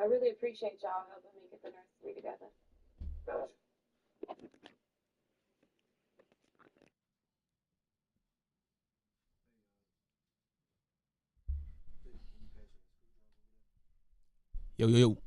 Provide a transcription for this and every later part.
I really appreciate y'all helping me get the nursery together. Yo, yo, yo.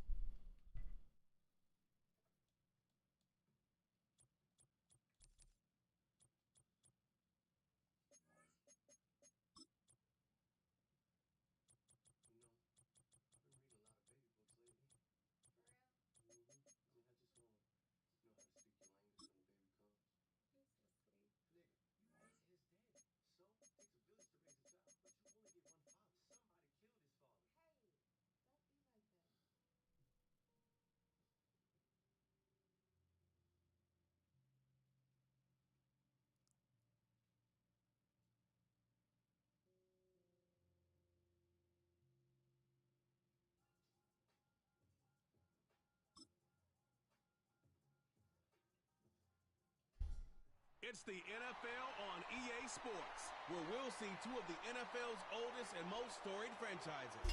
It's the NFL on EA Sports, where we'll see two of the NFL's oldest and most storied franchises.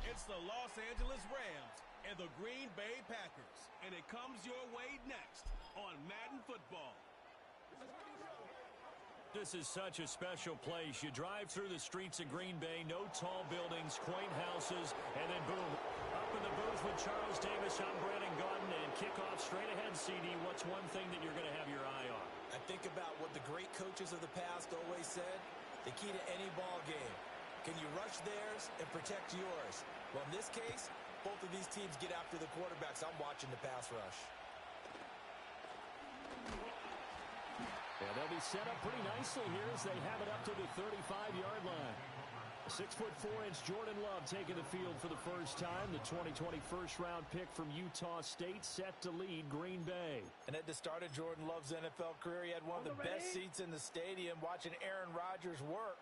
It's the Los Angeles Rams and the Green Bay Packers, and it comes your way next on Madden Football. This is such a special place. You drive through the streets of Green Bay, no tall buildings, quaint houses, and then boom, up in the booth with Charles Davis, I'm Brandon Gaudin, and kickoff straight ahead, CD. What's one thing that you're going to have your eye on? I think about what the great coaches of the past always said. The key to any ball game. Can you rush theirs and protect yours? Well, in this case, both of these teams get after the quarterbacks. I'm watching the pass rush. Yeah, they'll be set up pretty nicely here as they have it up to the 35-yard line. 6'4" Jordan Love taking the field for the first time. The 2020 first-round pick from Utah State set to lead Green Bay. And at the start of Jordan Love's NFL career, he had one of the best seats in the stadium watching Aaron Rodgers work.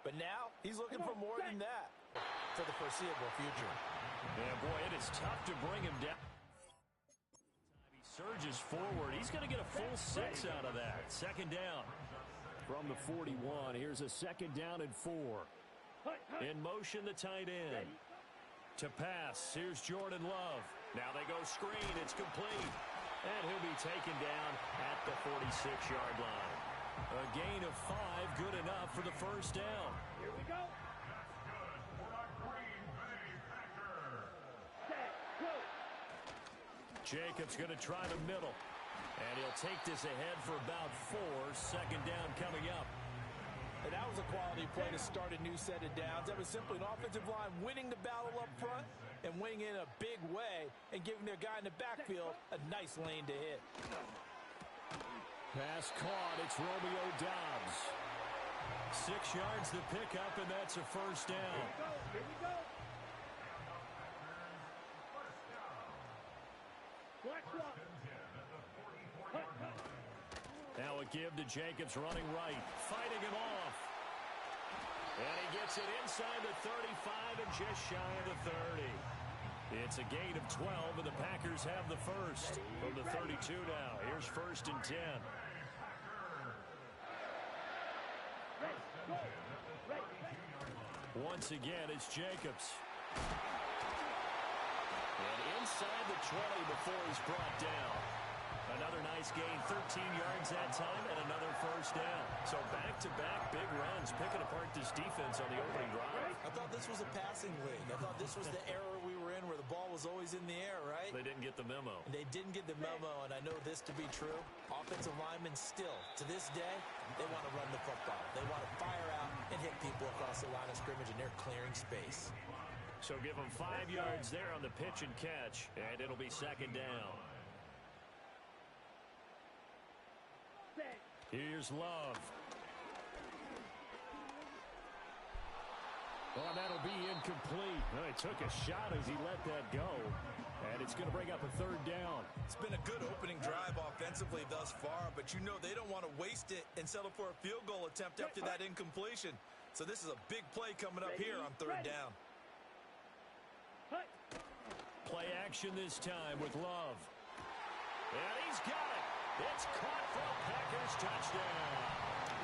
But now he's looking for more than that for the foreseeable future. Yeah, boy, it is tough to bring him down. He surges forward. He's going to get a full 6 out of that. Second down from the 41. Here's a second down and 4. In motion, the tight end. To pass, here's Jordan Love. Now they go screen. It's complete. And he'll be taken down at the 46-yard line. A gain of 5, good enough for the first down. Here we go. Jacobs going to try the middle. And he'll take this ahead for about 4. Second down coming up. And that was a quality play to start a new set of downs. That was simply an offensive line winning the battle up front and winning in a big way and giving their guy in the backfield a nice lane to hit. Pass caught. It's Romeo Doubs. 6 yards to pick up, and that's a first down. Here we go. Now a give to Jacobs running right, fighting him off. And he gets it inside the 35 and just shy of the 30. It's a gain of 12, and the Packers have the first from the 32 now. Here's first and 10. Once again, it's Jacobs. And inside the 20 before he's brought down. Another nice gain, 13 yards that time, and another first down. So back-to-back big runs, picking apart this defense on the opening drive. I thought this was a passing league. I thought this was the era we were in where the ball was always in the air, right? They didn't get the memo. They didn't get the memo, and I know this to be true. Offensive linemen still, to this day, they want to run the football. They want to fire out and hit people across the line of scrimmage, and they're clearing space. So give them 5 yards there on the pitch and catch, and it'll be second down. Here's Love. Well, that'll be incomplete. Well, he took a shot as he let that go. And it's going to bring up a third down. It's been a good opening drive offensively thus far, but you know they don't want to waste it and settle for a field goal attempt after that incompletion. So this is a big play coming up here on third down. Play action this time with Love. And he's got it. It's caught for a Packers touchdown.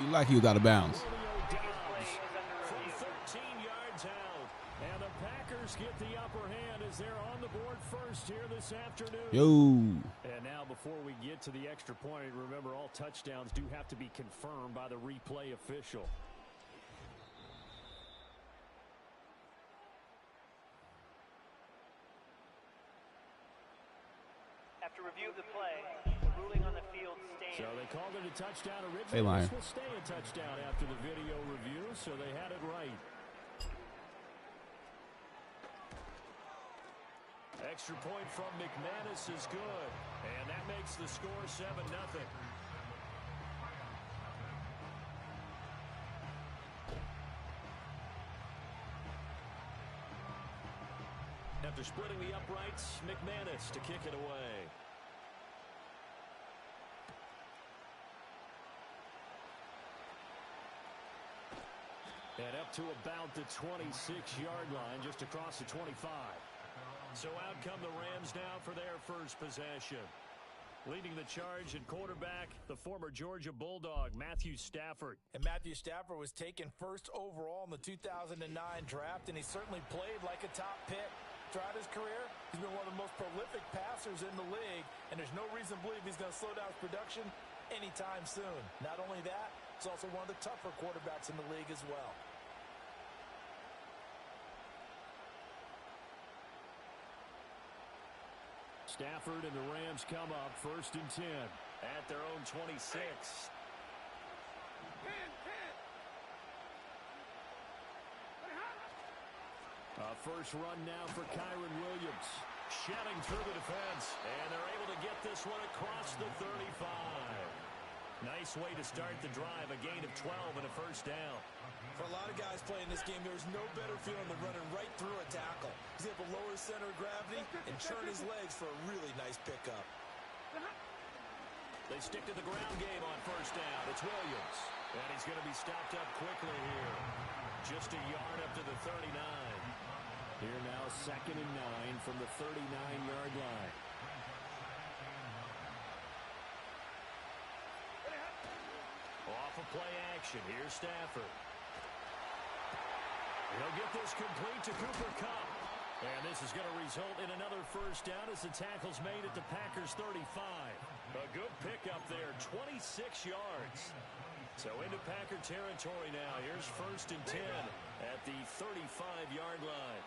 You like he was out of bounds. From 13 yards out. And the Packers Steelers get the upper hand as they're on the board first here this afternoon. Yo. And now before we get to the extra point, remember all touchdowns do have to be confirmed by the replay official. After review of the play, the ruling on the field stands. So they called it a touchdown originally. Hey, Lion. This will stay a touchdown after the video review, so they had it right. Extra point from McManus is good, and that makes the score 7-0. After splitting the uprights, McManus to kick it away. And up to about the 26-yard line, just across the 25. So out come the Rams now for their first possession. Leading the charge at quarterback, the former Georgia Bulldog, Matthew Stafford. And Matthew Stafford was taken first overall in the 2009 draft, and he certainly played like a top pick. Throughout his career, he's been one of the most prolific passers in the league, and there's no reason to believe he's going to slow down his production anytime soon. Not only that, he's also one of the tougher quarterbacks in the league as well. Stafford and the Rams come up 1st and 10 at their own 26. First run now for Kyron Williams. Shedding through the defense, and they're able to get this one across the 35. Nice way to start the drive, a gain of 12 and a first down. For a lot of guys playing this game, there's no better feeling than running right through a tackle. He's able to lower his center of gravity and churn his legs for a really nice pickup. They stick to the ground game on first down. It's Williams, and he's going to be stopped up quickly here. Just a yard up to the 39. Here now, 2nd and 9 from the 39-yard line. Off of play action. Here's Stafford. He'll get this complete to Cooper Kupp. And this is going to result in another first down as the tackle's made at the Packers' 35. A good pickup there, 26 yards. So into Packer territory now. Here's 1st and 10 at the 35-yard line.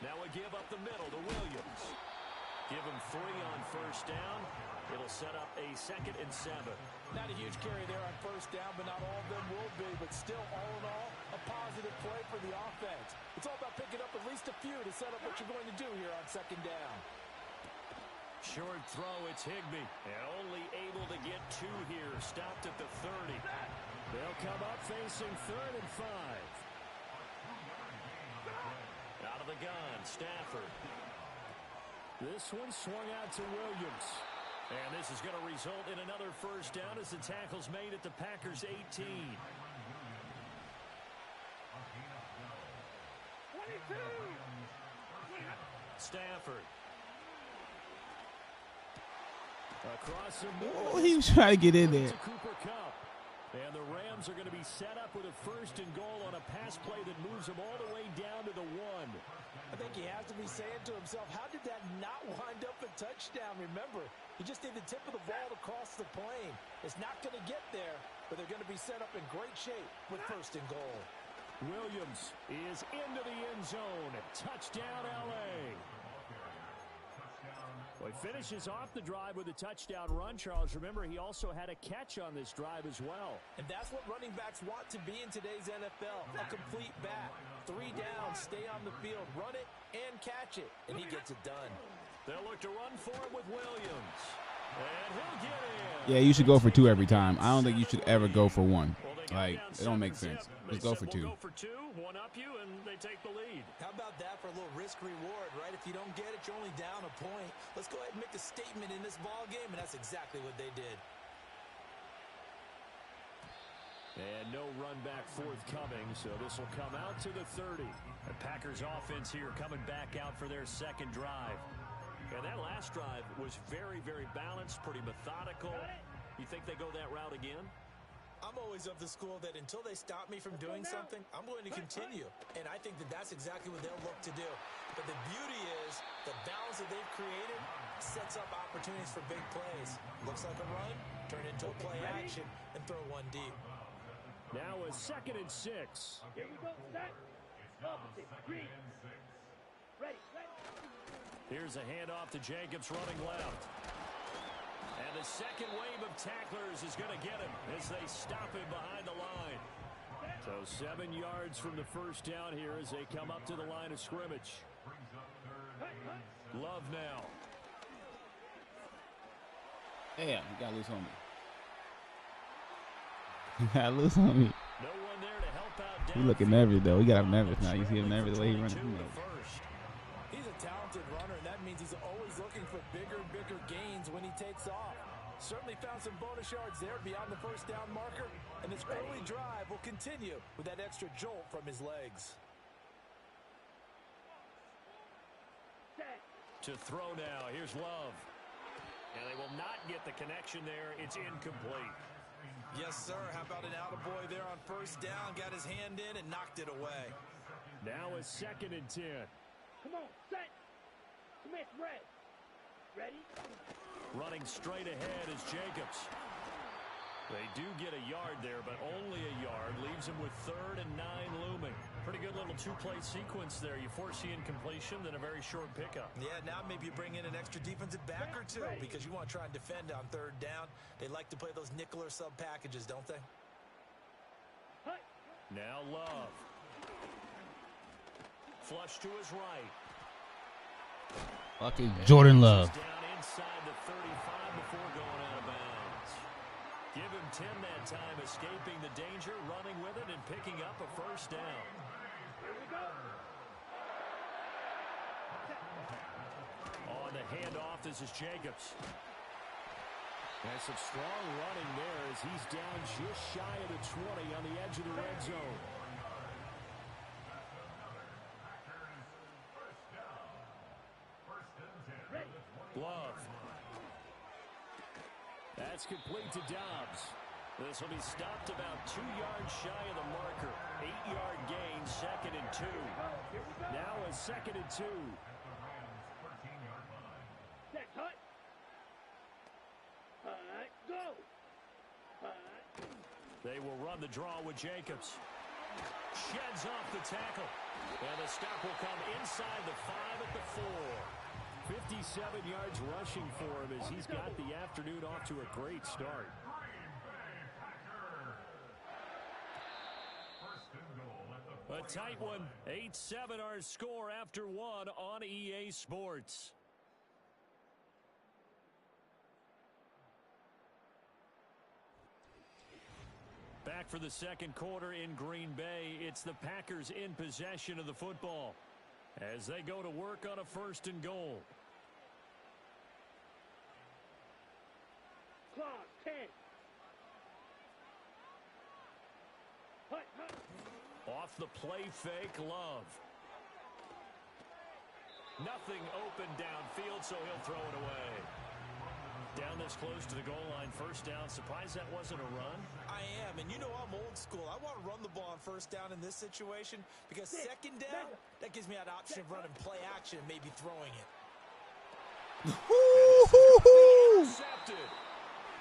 Now we give up the middle to Williams. Give him 3 on first down. It'll set up a 2nd and 7. Not a huge carry there on first down, but not all of them will be. But still, all in all, a positive play for the offense. It's all about picking up at least a few to set up what you're going to do here on 2nd down. Short throw, it's Higbee. And only able to get 2 here. Stopped at the 30. They'll come up facing 3rd and 5. Out of the gun, Stafford. This one swung out to Williams. And this is going to result in another first down as the tackle's made at the Packers' 18. 22. Stafford. Across the middle. Oh, he was trying to get in there. To Cooper Kupp. And the Rams are going to be set up with a 1st and goal on a pass play that moves them all the way down to the 1. I think he has to be saying to himself, how did that not wind up a touchdown? Remember, he just did the tip of the ball across the plane. It's not going to get there, but they're going to be set up in great shape with 1st and goal. Williams is into the end zone. Touchdown, L.A. Well, he finishes off the drive with a touchdown run, Charles. Remember, he also had a catch on this drive as well. And that's what running backs want to be in today's NFL, a complete back. 3 down, stay on the field, run it, and catch it. And he gets it done. They'll look to run for it with Williams. And he'll get in. Yeah, you should go for 2 every time. I don't think you should ever go for 1. Like, it don't make sense. Just go for 2. We'll go for 2, one up you, and they take the lead. How about that for a little risk-reward, right? If you don't get it, you're only down a point. Let's go ahead and make a statement in this ball game, and that's exactly what they did. And no run back forthcoming, so this will come out to the 30. The Packers offense here coming back out for their 2nd drive. And that last drive was very, very balanced, pretty methodical. You think they go that route again? I'm always of the school that until they stop me from doing something, I'm going to continue. And I think that that's exactly what they'll look to do. But the beauty is the balance that they've created sets up opportunities for big plays. Looks like a run, turn into a play action, and throw one deep. Now a 2nd and 6. Here we go, set. Opposite, green. Ready, ready. Here's a handoff to Jacobs running left. And the second wave of tacklers is going to get him as they stop him behind the line. So 7 yards from the first down here as they come up to the line of scrimmage. Love now. Yeah, you got loose on me. You got loose on me. No one there to help out. He looking nervous though. He got him nervous now. You see him nervous the way he running. He's a talented runner, and that means he's always looking for bigger and bigger gains when he takes off. Certainly found some bonus yards there beyond the first down marker, and this early drive will continue with that extra jolt from his legs. To throw now. Here's Love. And they will not get the connection there. It's incomplete. Yes, sir. How about an attaboy there on first down? Got his hand in and knocked it away. Now a 2nd and 10. Come on, set. Smith, red. Ready? Running straight ahead is Jacobs. They do get a yard there, but only a yard. Leaves him with 3rd and 9 looming. Pretty good little two-play sequence there. You force the incompletion, then a very short pickup. Yeah, now maybe you bring in an extra defensive back or two because you want to try and defend on 3rd down. They like to play those nickel or sub packages, don't they? Now Love. Flush to his right. Fucking Jordan Love. Down inside the 35 before going out of bounds. Give him 10 that time, escaping the danger, running with it, and picking up a first down. Here we go. On the handoff, this is Jacobs. And some strong running there as he's down just shy of the 20 on the edge of the red zone. Love. That's complete to Dobbs. This will be stopped about 2 yards shy of the marker. 8-yard gain, 2nd and 2. Now a 2nd and 2. Set, cut. Go. They will run the draw with Jacobs. Sheds off the tackle. And the stop will come inside the 5 at the 4. 57 yards rushing for him as he's got the afternoon off to a great start. A tight one. 8-7 our score after 1 on EA Sports. Back for the second quarter in Green Bay. It's the Packers in possession of the football as they go to work on a 1st and goal. Clock, 10. Off the play fake, Love. Nothing open downfield, so he'll throw it away. Down this close to the goal line, 1st down. Surprised that wasn't a run? I am, and you know I'm old school. I want to run the ball on 1st down in this situation because 2nd down, that gives me that option of running play action and maybe throwing it. Intercepted.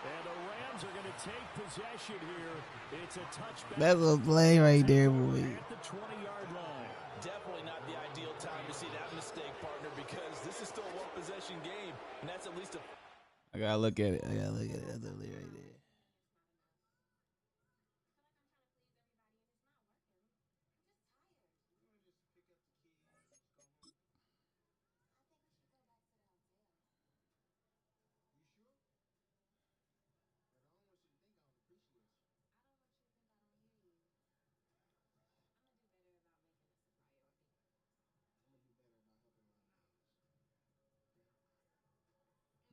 And the Rams are going to take possession here. It's a touchback. That's a play right there, boy. At the 20-yard line. Definitely not the ideal time to see that mistake, partner, because this is still a one-possession game, and that's at least a... I gotta look at it. That's definitely right there.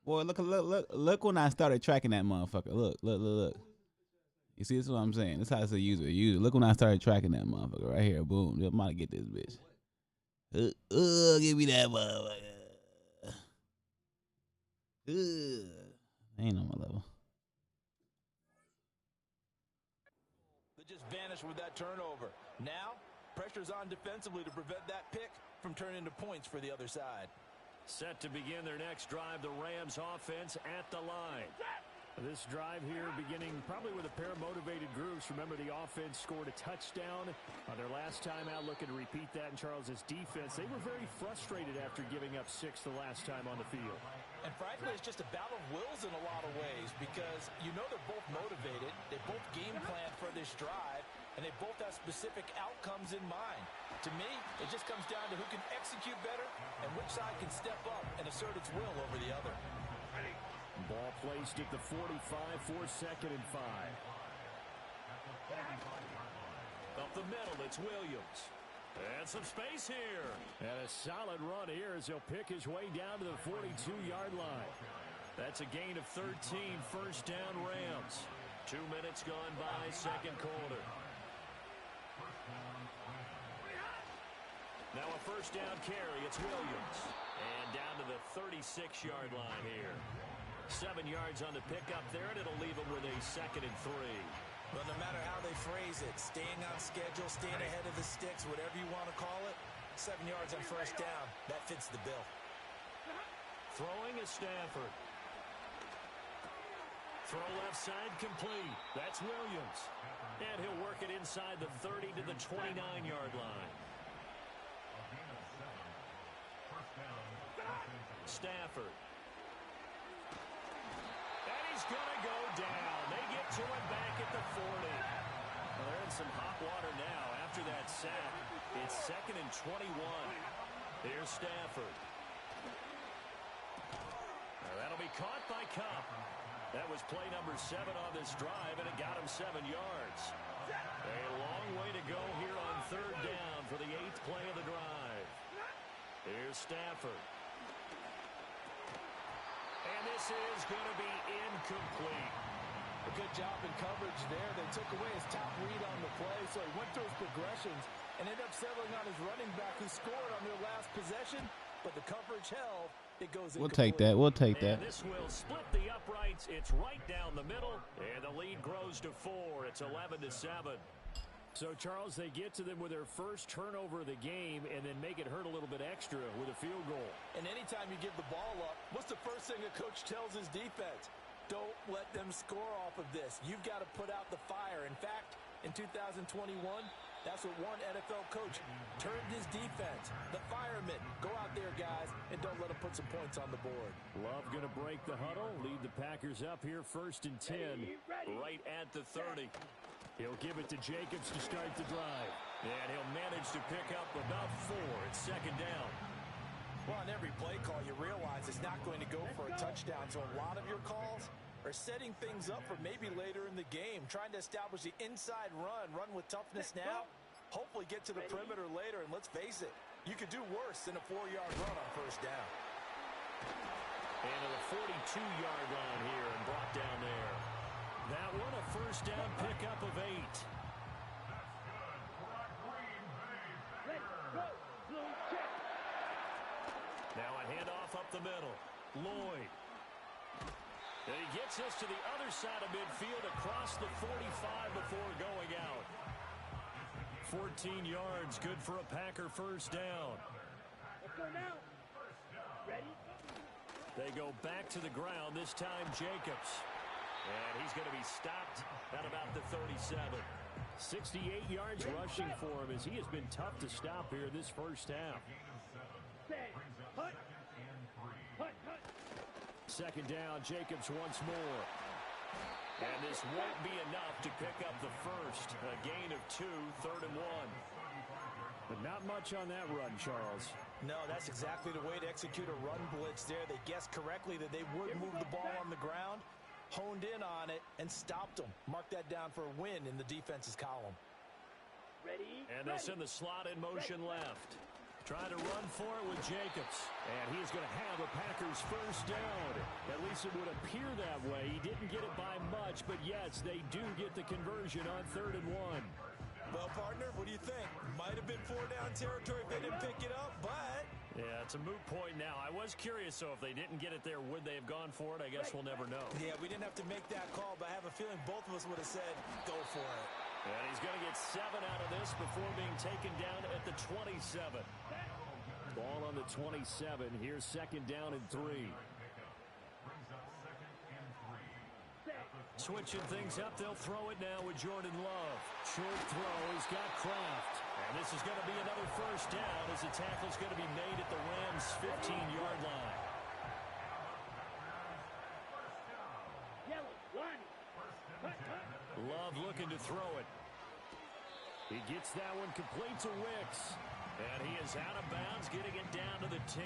Boy, look when I started tracking that motherfucker. Look. You see, this is what I'm saying. This is how it's a user. Look when I started tracking that motherfucker right here. Boom. I'm about to get this bitch. Give me that motherfucker. Ain't on my level. vanished with that turnover. Now, pressure's on defensively to prevent that pick from turning into points for the other side. Set to begin their next drive, the Rams offense at the line. This drive here beginning probably with a pair of motivated groups. Remember, the offense scored a touchdown on their last time out, looking to repeat that in Charles's defense. They were very frustrated after giving up 6 the last time on the field. And frankly, it's just a battle of wills in a lot of ways because you know they're both motivated. They both game plan for this drive, and they both have specific outcomes in mind. To me, it just comes down to who can execute better and which side can step up and assert its will over the other. Ball placed at the 45 for 2nd and 5. Up the middle, it's Williams. And some space here. And a solid run here as he'll pick his way down to the 42-yard line. That's a gain of 13, first down Rams. 2 minutes gone by, second quarter. Now a first down carry, it's Williams. And down to the 36-yard line here. 7 yards on the pickup there, and it'll leave them with a 2nd and 3. But no matter how they phrase it, staying on schedule, staying ahead of the sticks, whatever you want to call it, 7 yards on first down, that fits the bill. Throwing is Stafford. Throw left side complete. That's Williams. And he'll work it inside the 30 to the 29-yard line. Stafford. He's going to go down. They get to him back at the 40. Well, they're in some hot water now after that sack. It's 2nd and 21. Here's Stafford. Now, that'll be caught by Cup. That was play number 7 on this drive, and it got him 7 yards. A long way to go here on 3rd down for the 8th play of the drive. Here's Stafford. And this is going to be incomplete. A good job in coverage there. They took away his top read on the play, so he went through his progressions and ended up settling on his running back who scored on their last possession, but the coverage held. It goes incomplete. We'll take that. We'll take that. And this will split the uprights. It's right down the middle, and the lead grows to 4. It's 11-7. So, Charles, they get to them with their first turnover of the game and then make it hurt a little bit extra with a field goal. And anytime you give the ball up, what's the first thing a coach tells his defense? Don't let them score off of this. You've got to put out the fire. In fact, in 2021, that's what one NFL coach turned his defense. The firemen. Go out there, guys, and don't let them put some points on the board. Love going to break the huddle, lead the Packers up here 1st and 10, right at the 30. He'll give it to Jacobs to start the drive. And he'll manage to pick up about 4. It's 2nd down. Well, on every play call, you realize it's not going to go for a touchdown. So a lot of your calls are setting things up for maybe later in the game, trying to establish the inside run with toughness now, hopefully get to the perimeter later. And let's face it, you could do worse than a 4-yard run on first down. And to the 42-yard line here and brought down there. That one a first down pickup of 8. Now a handoff up the middle. Lloyd. And he gets us to the other side of midfield across the 45 before going out. 14 yards, good for a Packer first down. Let's go now. Ready? They go back to the ground, this time Jacobs. And he's going to be stopped at about the 37. 68 yards rushing for him as he has been tough to stop here this first half. Hut. Hut, hut. 2nd down, Jacobs once more. And this won't be enough to pick up the first. A gain of 2, 3rd and 1. But not much on that run, Charles. No, that's exactly the way to execute a run blitz there. They guessed correctly that they would move the ball on the ground, honed in on it, and stopped them. Mark that down for a win in the defense's column. Ready? And they'll send the slot in motion left. Trying to run for it with Jacobs. And he is going to have a Packers first down. At least it would appear that way. He didn't get it by much, but yes, they do get the conversion on 3rd and 1. Well, partner, what do you think? Might have been 4-down territory if they didn't pick it up, but... Yeah, it's a moot point now. I was curious, so if they didn't get it there, would they have gone for it? I guess we'll never know. Yeah, we didn't have to make that call, but I have a feeling both of us would have said, go for it. And he's going to get 7 out of this before being taken down at the 27. Ball on the 27. Here's second down and 3. Switching things up, they'll throw it now with Jordan Love. Short throw, he's got Kraft. And this is going to be another first down as the tackle's going to be made at the Rams' 15-yard line. Love looking to throw it. He gets that one complete to Wicks. And he is out of bounds, getting it down to the 10.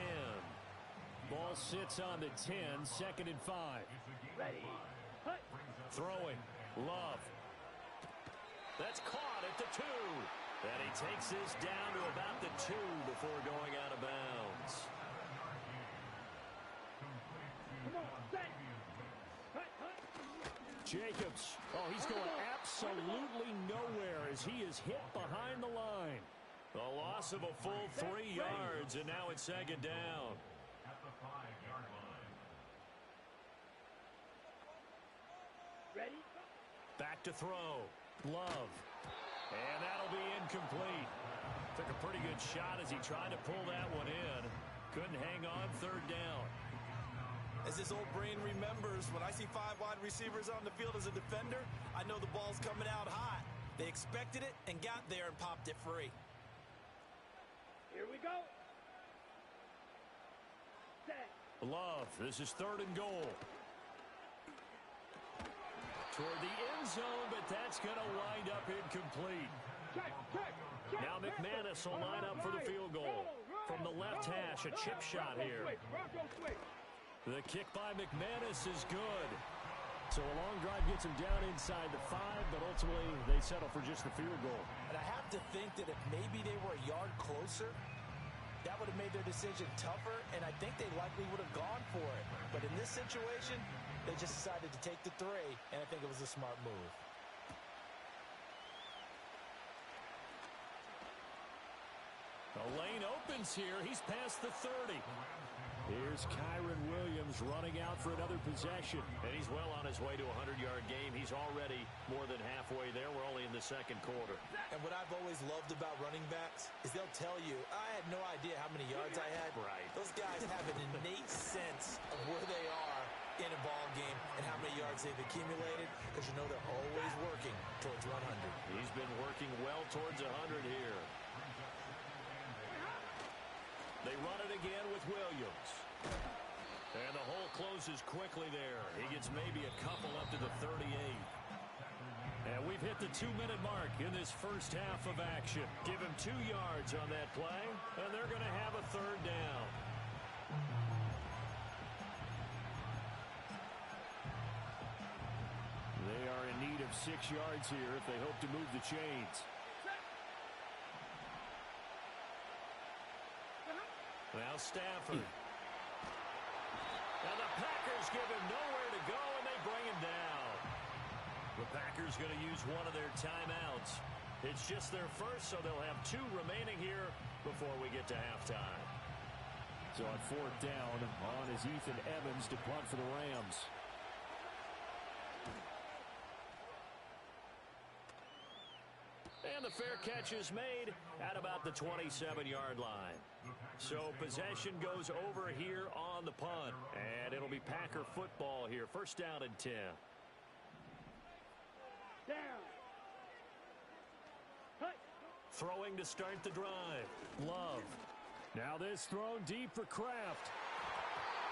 Ball sits on the 10, second and 5. Ready. Throwing. Love. That's caught at the 2. And he takes this down to about the 2 before going out of bounds. Come on, set. Jacobs. Oh, he's going absolutely nowhere as he is hit behind the line. A loss of a full 3 yards, and now it's second down. At the 5-yard line. Ready? Back to throw. Love. And that'll be incomplete. Took a pretty good shot as he tried to pull that one in. Couldn't hang on, third down. As his old brain remembers, when I see 5 wide receivers on the field as a defender, I know the ball's coming out hot. They expected it and got there and popped it free. Here we go. Set. Love, this is third and goal. Toward the end zone, but that's going to wind up incomplete. Check. Now McManus will line up for the field goal. From the left hash, a chip shot here. The kick by McManus is good. So a long drive gets him down inside the 5, but ultimately they settle for just the field goal. And I have to think that if maybe they were a yard closer, that would have made their decision tougher, and I think they likely would have gone for it. But in this situation, they just decided to take the 3, and I think it was a smart move. The lane opens here. He's past the 30. Here's Kyron Williams running out for another possession. And he's well on his way to a 100-yard game. He's already more than halfway there. We're only in the second quarter. And what I've always loved about running backs is they'll tell you, I had no idea how many yards I had. Right. Those guys have an innate sense of where they are in a ball game and how many yards they've accumulated, because you know they're always working towards 100. He's been working well towards 100 here. They run it again with Williams. And the hole closes quickly there. He gets maybe a couple up to the 38. And we've hit the 2-minute mark in this first half of action. Give him 2 yards on that play, and they're going to have a third down. They are in need of 6 yards here if they hope to move the chains. Now Stafford. And the Packers give him nowhere to go, and they bring him down. The Packers going to use one of their timeouts. It's just their first, so they'll have 2 remaining here before we get to halftime. So on fourth down, on is Ethan Evans to punt for the Rams. And the fair catch is made at about the 27-yard line. So possession goes over here on the punt. And it'll be Packer football here. First down and 10. Down. Throwing to start the drive. Love. Now this thrown deep for Kraft.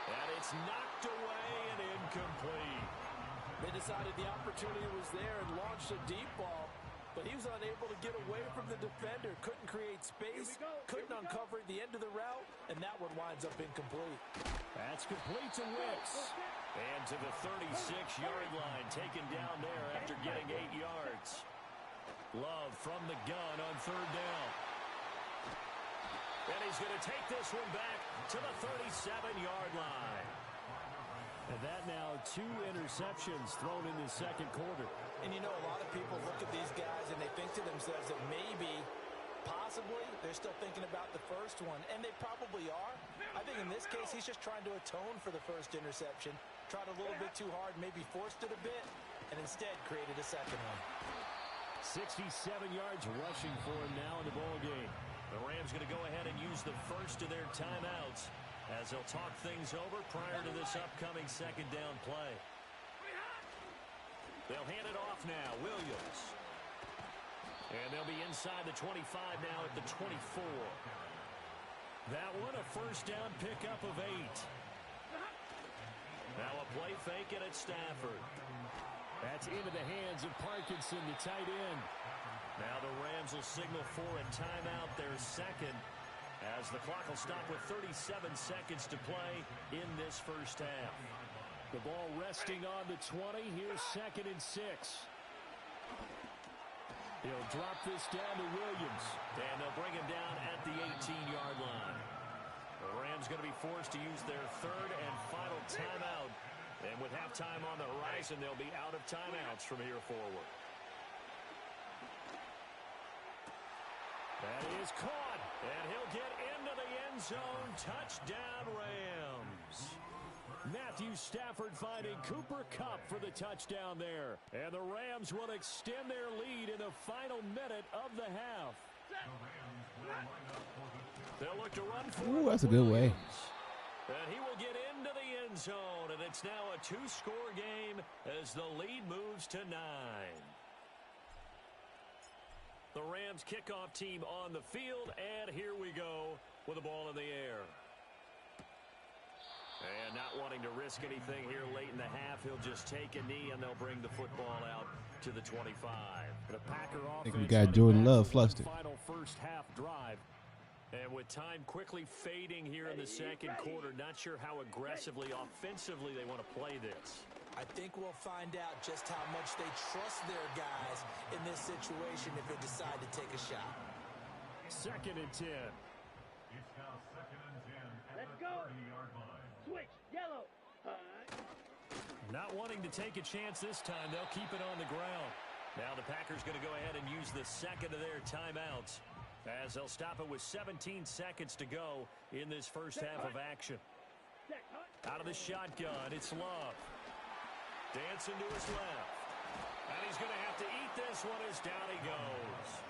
And it's knocked away and incomplete. They decided the opportunity was there and launched a deep ball, but he was unable to get away from the defender. Couldn't create space, couldn't uncover the end of the route, and that one winds up incomplete. That's complete to Wicks. And to the 36-yard line, taken down there after getting 8 yards. Love from the gun on third down. And he's going to take this one back to the 37-yard line. And that now 2 interceptions thrown in the second quarter. And you know, a lot of people look at these guys and they think to themselves that maybe, possibly, they're still thinking about the first one. And they probably are. I think in this case, he's just trying to atone for the first interception. Tried a little bit too hard, maybe forced it a bit, and instead created a second one. 67 yards rushing for him now in the ball game. The Rams going to go ahead and use the first of their timeouts as they'll talk things over prior to this upcoming second down play. They'll hand it off now. Williams. And they'll be inside the 25 now at the 24. That one a first down pickup of 8. Now a play fake and it's Stafford. That's into the hands of Parkinson, the tight end. Now the Rams will signal for a timeout, their second, as the clock will stop with 37 seconds to play in this first half. The ball resting on the 20. Here's 2nd and 6. He'll drop this down to Williams, and they'll bring him down at the 18-yard line. The Rams going to be forced to use their third and final timeout. And with halftime on the horizon, they'll be out of timeouts from here forward. That is caught, and he'll get into the end zone. Touchdown, Rams. Matthew Stafford finding Cooper Kupp for the touchdown there. And the Rams will extend their lead in the final minute of the half. They'll look to run for Ooh, that's a good way. And he will get into the end zone, and it's now a 2-score game as the lead moves to 9. The Rams kickoff team on the field, and here we go with the ball in the air. And not wanting to risk anything here late in the half, he'll just take a knee, and they'll bring the football out to the 25. The Packer offense. I think we got Jordan Love flustered. Final first half drive. And with time quickly fading here in the second quarter, not sure how aggressively, offensively they want to play this. I think we'll find out just how much they trust their guys in this situation if they decide to take a shot. 2nd and 10. It's now 2nd and 10 at Let's the go. 30-yard line. Switch. Yellow. Not wanting to take a chance this time, they'll keep it on the ground. Now the Packers going to go ahead and use the second of their timeouts, as they'll stop it with 17 seconds to go in this first half of action. Out of the shotgun, it's Love. Dancing to his left. And he's going to have to eat this one as down he goes.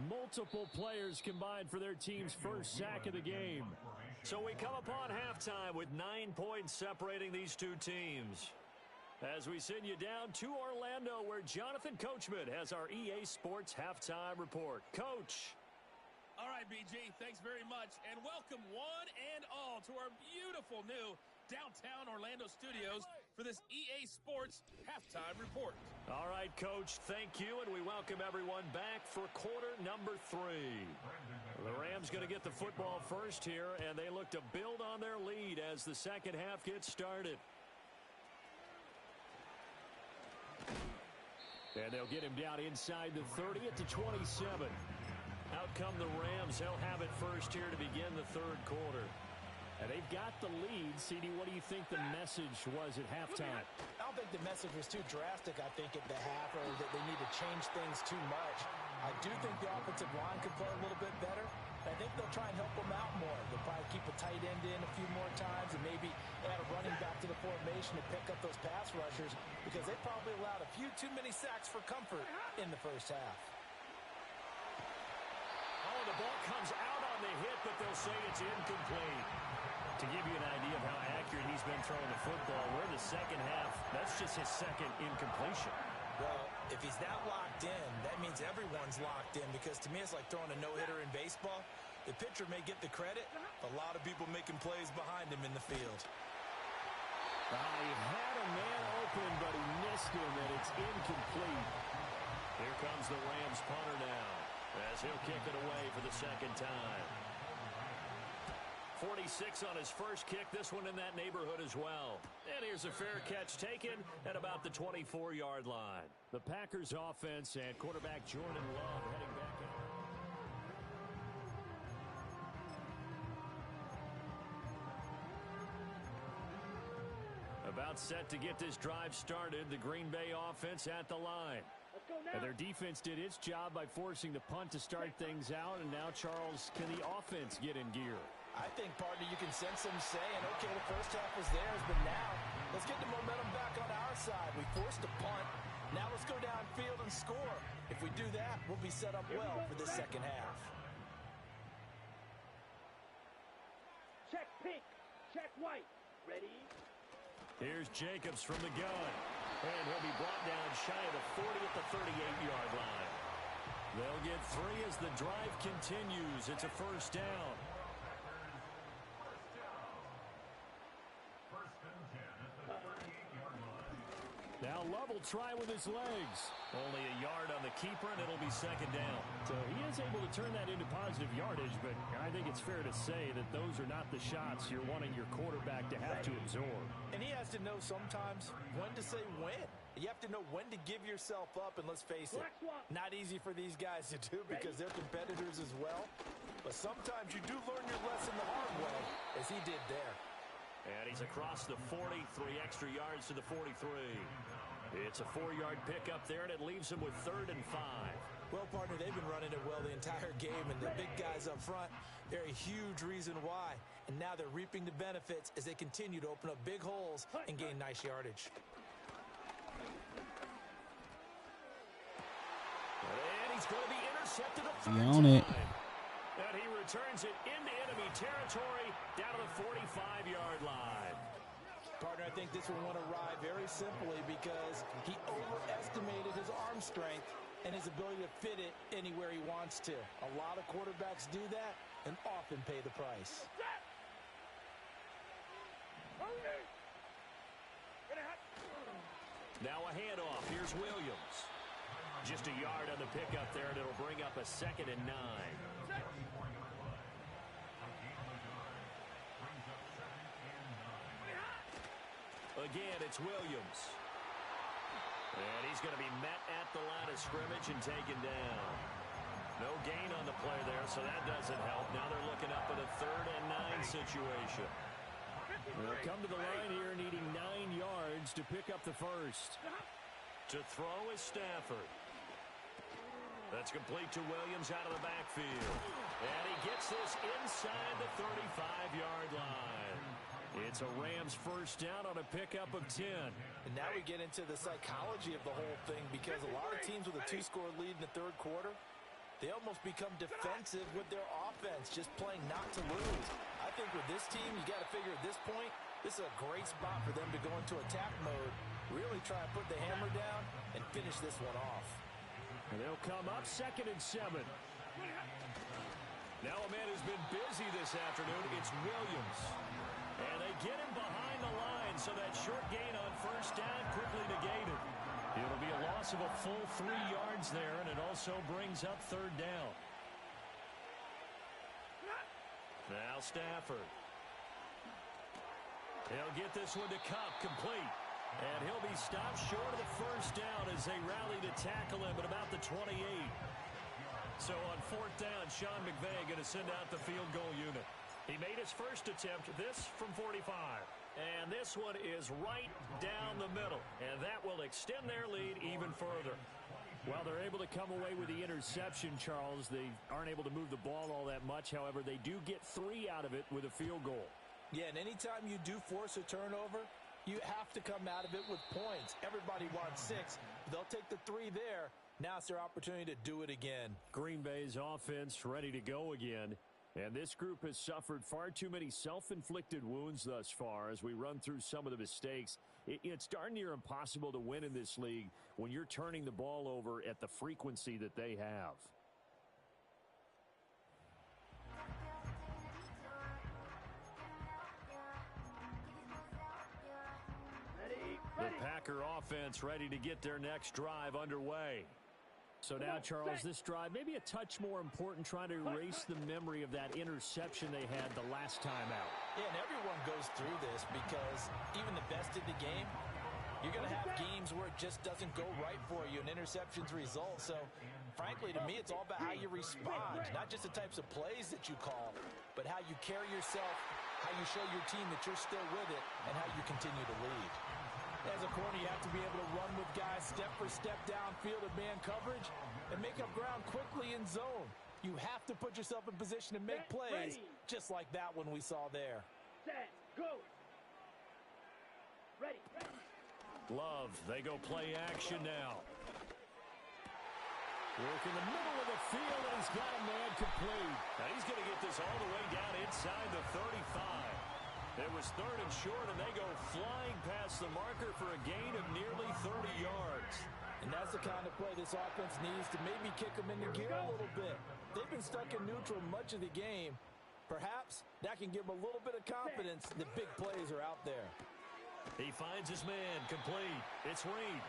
Multiple players combined for their team's first sack of the game. So we come upon halftime with 9 points separating these two teams. As we send you down to Orlando, where Jonathan Coachman has our EA Sports Halftime Report. Coach. All right, BG, thanks very much. And welcome one and all to our beautiful new downtown Orlando studios for this EA Sports Halftime Report. All right, Coach, thank you, and we welcome everyone back for quarter number 3. The Rams going to get the football first here, and they look to build on their lead as the second half gets started. And they'll get him down inside the 30 at the 27. Out come the Rams. They'll have it first here to begin the third quarter. And they've got the lead. CD, what do you think the message was at halftime? I don't think the message was too drastic, I think, at the half, or that they need to change things too much. I do think the offensive line could play a little bit better. I think they'll try and help them out more. They'll probably keep a tight end in a few more times and maybe add a running back to the formation to pick up those pass rushers, because they probably allowed a few too many sacks for comfort in the first half. Oh, the ball comes out on the hit, but they'll say it's incomplete. To give you an idea of how accurate he's been throwing the football, we're in the second half. That's just his second incompletion. Well, if he's that locked in, that means everyone's locked in, because to me it's like throwing a no-hitter in baseball. The pitcher may get the credit, a lot of people making plays behind him in the field. He had a man open, but he missed him, and it's incomplete. Here comes the Rams punter now, as he'll kick it away for the second time. 46 on his first kick, this one in that neighborhood as well. And here's a fair catch taken at about the 24-yard line. The Packers offense and quarterback Jordan Love heading back in. About set to get this drive started, the Green Bay offense at the line. And their defense did its job by forcing the punt to start things out, and now, Charles, can the offense get in gear? I think, partner, you can sense them saying, okay, the first half was theirs, but now let's get the momentum back on our side. We forced a punt. Now let's go downfield and score. If we do that, we'll be set up well for the second half. Check pink. Check white. Ready? Here's Jacobs from the gun. And he'll be brought down shy of the 40 at the 38-yard line. They'll get 3 as the drive continues. It's a first down. Now Love will try with his legs. Only a yard on the keeper, and it'll be second down. So he is able to turn that into positive yardage, but I think it's fair to say that those are not the shots you're wanting your quarterback to have to absorb. And he has to know sometimes when to say when. You have to know when to give yourself up, and let's face it, not easy for these guys to do because they're competitors as well. But sometimes you do learn your lesson the hard way, as he did there. And he's across the 40, 3 extra yards to the 43. It's a 4-yard pickup there, and it leaves him with 3rd and 5. Well, partner, they've been running it well the entire game, and the big guys up front, they're a huge reason why. And now they're reaping the benefits as they continue to open up big holes and gain nice yardage. And he's going to be intercepted a 3rd on it. time. And he returns it into enemy territory down to the 45-yard line. Partner, I think this one won't arrive very simply because he overestimated his arm strength and his ability to fit it anywhere he wants to. A lot of quarterbacks do that and often pay the price. Now a handoff. Here's Williams. Just a yard on the pickup there, and it'll bring up a 2nd and 9. Again, it's Williams. And he's going to be met at the line of scrimmage and taken down. No gain on the play there, so that doesn't help. Now they're looking up at a 3rd and 9 situation. They'll come to the line here needing 9 yards to pick up the first. To throw is Stafford. That's complete to Williams out of the backfield. And he gets this inside the 35-yard line. It's a Rams first down on a pickup of 10. And now we get into the psychology of the whole thing because a lot of teams with a 2-score lead in the 3rd quarter, they almost become defensive with their offense, just playing not to lose. I think with this team, you got to figure at this point, this is a great spot for them to go into attack mode, really try to put the hammer down and finish this one off. And they'll come up 2nd and 7. Now a man who's been busy this afternoon, it's Williams. And they get him behind the line, so that short gain on first down quickly negated. It'll be a loss of a full 3 yards there, and it also brings up 3rd down. Now Stafford. He'll get this one to Cup, complete. And he'll be stopped short of the first down as they rally to tackle him at about the 28. So on 4th down, Sean McVay going to send out the field goal unit. He made his first attempt, this from 45. And this one is right down the middle. And that will extend their lead even further. Well, they're able to come away with the interception, Charles. They aren't able to move the ball all that much. However, they do get 3 out of it with a field goal. Yeah, and anytime you do force a turnover, you have to come out of it with points. Everybody wants 6. They'll take the 3 there. Now it's their opportunity to do it again. Green Bay's offense ready to go again. And this group has suffered far too many self-inflicted wounds thus far as we run through some of the mistakes. It's darn near impossible to win in this league when you're turning the ball over at the frequency that they have. The Packer offense ready to get their next drive underway. So now, Charles, this drive maybe a touch more important, trying to erase the memory of that interception they had the last time out. Yeah, and everyone goes through this because even the best in the game, you're going to have games where it just doesn't go right for you, and interceptions result. So, frankly, to me, it's all about how you respond, not just the types of plays that you call, but how you carry yourself, how you show your team that you're still with it, and how you continue to lead. As a corner, you have to be able to run with guys step for step downfield in man coverage and make up ground quickly in zone. You have to put yourself in position to make plays, just like that one we saw there. Set, go. Ready. Love, they go play action now. Work in the middle of the field, and he's got a man complete. Now he's going to get this all the way down inside the 35. It was 3rd and short, and they go flying past the marker for a gain of nearly 30 yards. And that's the kind of play this offense needs to maybe kick them into gear a little bit. They've been stuck in neutral much of the game. Perhaps that can give them a little bit of confidence that big plays are out there. He finds his man complete. It's Reed.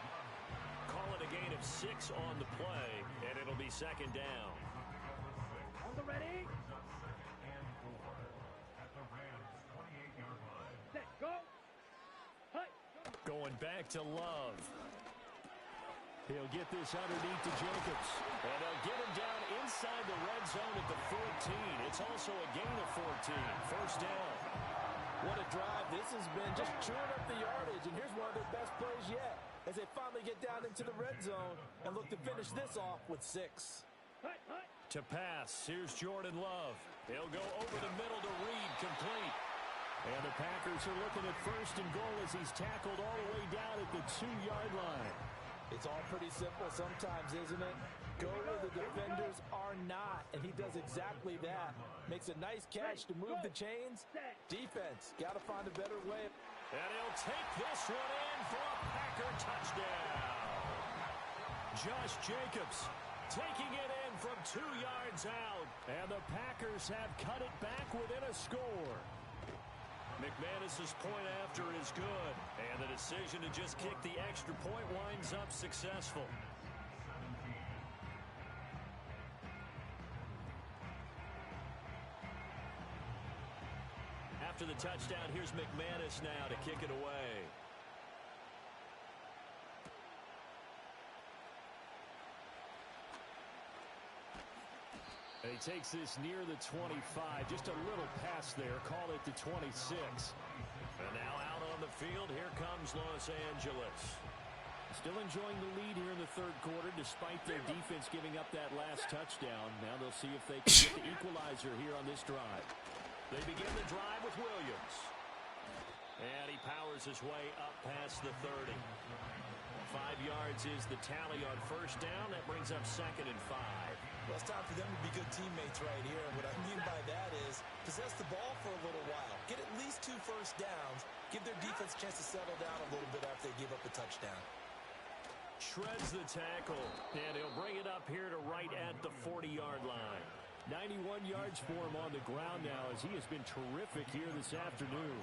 Call it a gain of 6 on the play, and it'll be 2nd down. On the ready. Set, go. Hey. Going back to Love. He'll get this underneath to Jacobs. And they'll get him down inside the red zone at the 14. It's also a gain of 14. 1st down. What a drive this has been, just chewing up the yardage. And here's one of their best plays yet as they finally get down into the red zone and look to finish this off with 6. Hey, hey. To pass, here's Jordan Love. He'll go over the middle to Reed, complete. And the Packers are looking at 1st and goal as he's tackled all the way down at the 2-yard line. It's all pretty simple sometimes, isn't it? Go where the defenders are not, and he does exactly that. Makes a nice catch to move the chains. Defense, got to find a better way. And he'll take this one in for a Packer touchdown. Josh Jacobs taking it in from 2 yards out. And the Packers have cut it back within a score. McManus's point after is good. And the decision to just kick the extra point winds up successful. After the touchdown, here's McManus now to kick it away. And he takes this near the 25. Just a little pass there. Call it the 26. And now out on the field, here comes Los Angeles. Still enjoying the lead here in the 3rd quarter, despite their defense giving up that last touchdown. Now they'll see if they can get the equalizer here on this drive. They begin the drive with Williams. And he powers his way up past the 30. 5 yards is the tally on 1st down. That brings up 2nd and 5. Well, it's time for them to be good teammates right here. And what I mean by that is possess the ball for a little while. Get at least 2 first downs. Give their defense a chance to settle down a little bit after they give up a touchdown. Shreds the tackle. And he'll bring it up here to right at the 40-yard line. 91 yards for him on the ground now as he has been terrific here this afternoon.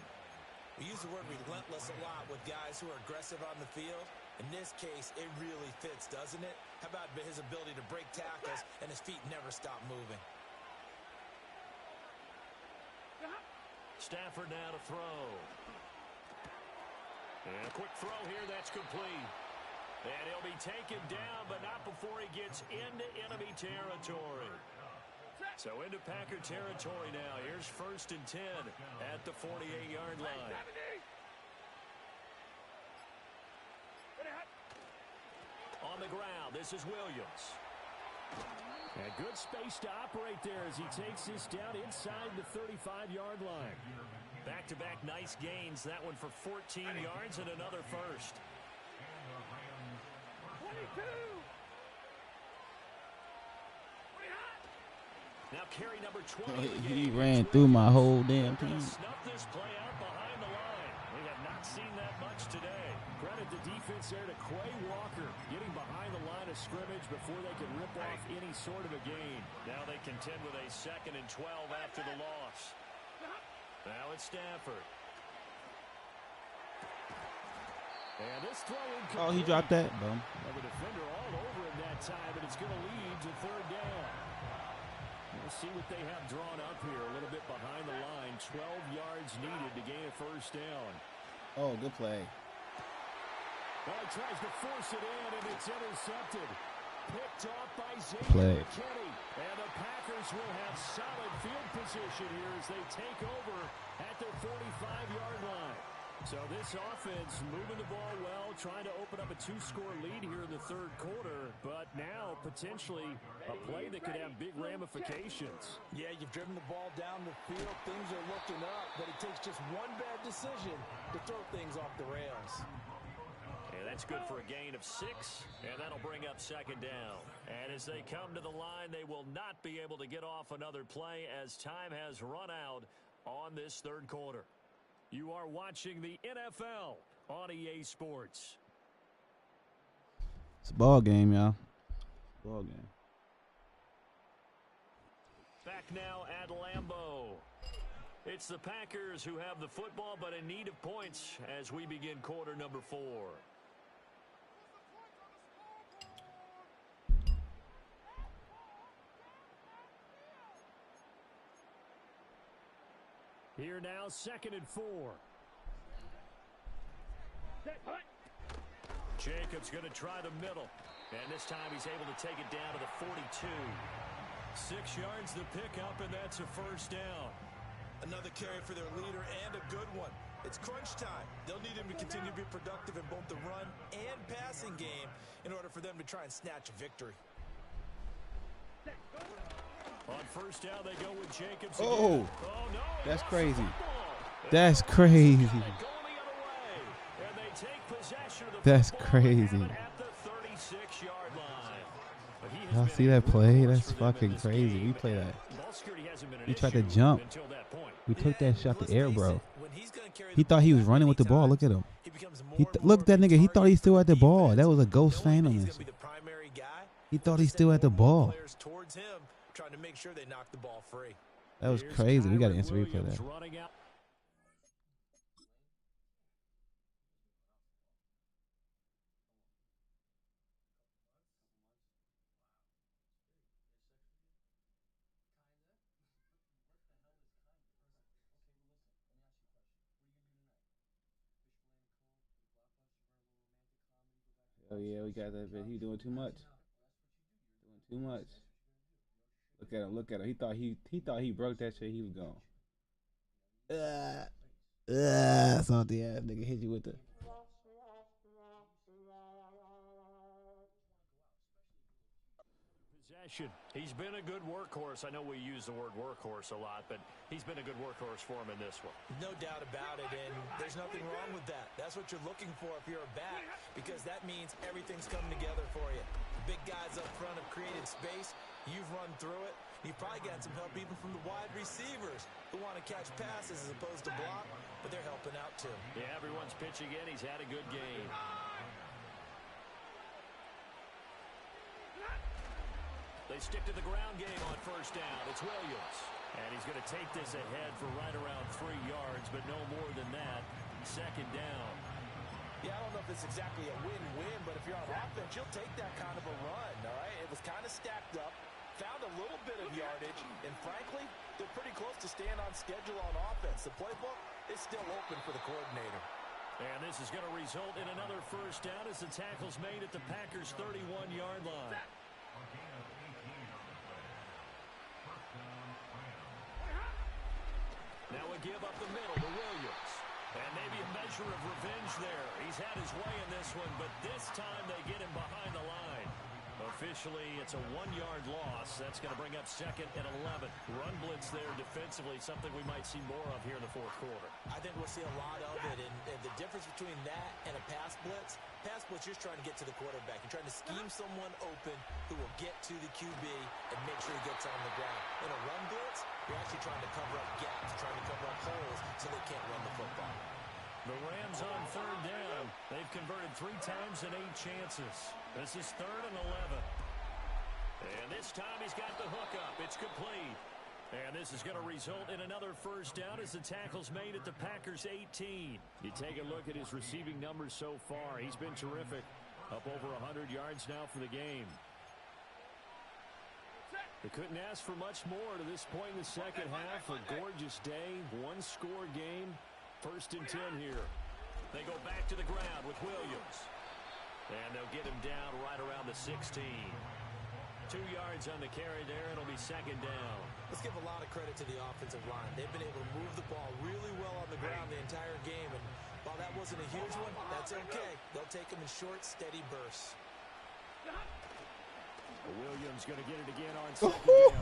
We use the word relentless a lot with guys who are aggressive on the field. In this case, it really fits, doesn't it? How about his ability to break tackles and his feet never stop moving? Stafford now to throw. And a quick throw here, that's complete. And he'll be taken down, but not before he gets into enemy territory. So into Packer territory now. Here's 1st and 10 at the 48-yard line. On the ground, this is Williams. And good space to operate there as he takes this down inside the 35-yard line. Back-to-back nice gains. That one for 14 yards and another 1st. 22. Now carry number 20. He ran through my whole damn team. Snuff this play out behind the line. We have not seen that much today. Credit the defense there to Quay Walker getting behind the line of scrimmage before they can rip off any sort of a gain. Now they contend with a 2nd and 12 after the loss. Now it's Stafford. And this throw incomplete. Oh, he dropped that, bro. Well, the defender all over him that time, but it's going to lead to 3rd down. We'll see what they have drawn up here. A little bit behind the line. 12 yards needed to gain a 1st down. Oh, good play. Well, he tries to force it in, and it's intercepted. Picked off by Xavier McKinney. And the Packers will have solid field position here as they take over at their 45-yard line. So this offense moving the ball well, trying to open up a 2-score lead here in the 3rd quarter, but now potentially a play that could have big ramifications. Yeah, you've driven the ball down the field. Things are looking up, but it takes just one bad decision to throw things off the rails. That's good for a gain of 6, and that'll bring up second down. And as they come to the line, they will not be able to get off another play as time has run out on this third quarter. You are watching the NFL on EA Sports. It's a ball game, y'all. Ball game. Back now at Lambeau. It's the Packers who have the football, but in need of points as we begin quarter number 4. Here now, 2nd and 4. Jacobs going to try the middle. And this time he's able to take it down to the 42. 6 yards the pickup, and that's a first down. Another carry for their leader and a good one. It's crunch time. They'll need him to continue to be productive in both the run and passing game in order for them to try and snatch a victory. On first down, they go with Jacobs. Oh, no, that's crazy. That's crazy. That's crazy. Y'all see that play? That's fucking crazy. We play that. He tried to jump. We took that shot to air, bro. He thought he was running with the ball. Look at him. Look at that nigga. He thought he still had the ball. That was a ghost phantom. He thought he still had the ball. Trying to make sure they knock the ball free. That was crazy. We got to instant replay that. Oh yeah, we got that bit. He doing too much. Doing too much. Look at him. Look at him. He thought he broke that shit. He was gone. Salty ass nigga hit you with the. Possession. He's been a good workhorse. I know we use the word workhorse a lot, but he's been a good workhorse for him in this one. No doubt about it, and there's nothing wrong with that. That's what you're looking for if you're a back, because that means everything's coming together for you. The big guys up front have created space. You've run through it. You've probably gotten some help even from the wide receivers who want to catch passes as opposed to block, but they're helping out too. Yeah, everyone's pitching in. He's had a good game. They stick to the ground game on first down. It's Williams. And he's going to take this ahead for right around 3 yards, but no more than that. Second down. Yeah, I don't know if it's exactly a win-win, but if you're on offense, you'll take that kind of a run, all right? It was kind of stacked up, found a little bit of yardage, and frankly, they're pretty close to staying on schedule on offense. The playbook is still open for the coordinator. And this is going to result in another first down as the tackle's made at the Packers' 31-yard line. Now a give up the middle to Williams. And maybe a measure of revenge there. He's had his way in this one, but this time they get him behind the line. Officially, it's a 1-yard loss. That's going to bring up 2nd and 11. Run blitz there defensively, something we might see more of here in the fourth quarter. I think we'll see a lot of it, and the difference between that and a pass blitz, you're just trying to get to the quarterback. You're trying to scheme someone open who will get to the QB and make sure he gets on the ground. In a run blitz, you're actually trying to cover up gaps, trying to cover up holes so they can't run the football. The Rams on third down. They've converted 3 times and 8 chances. This is 3rd and 11. And this time he's got the hook up. It's complete. And this is going to result in another first down as the tackle's made at the Packers' 18. You take a look at his receiving numbers so far. He's been terrific. Up over 100 yards now for the game. They couldn't ask for much more to this point in the second half. A gorgeous day, 1-score game. 1st and 10 here. They go back to the ground with Williams. And they'll get him down right around the 16. 2 yards on the carry there. It'll be 2nd down. Let's give a lot of credit to the offensive line. They've been able to move the ball really well on the ground the entire game. And while that wasn't a huge one, that's okay. They'll take them in short, steady bursts. Williams going to get it again on 2nd down.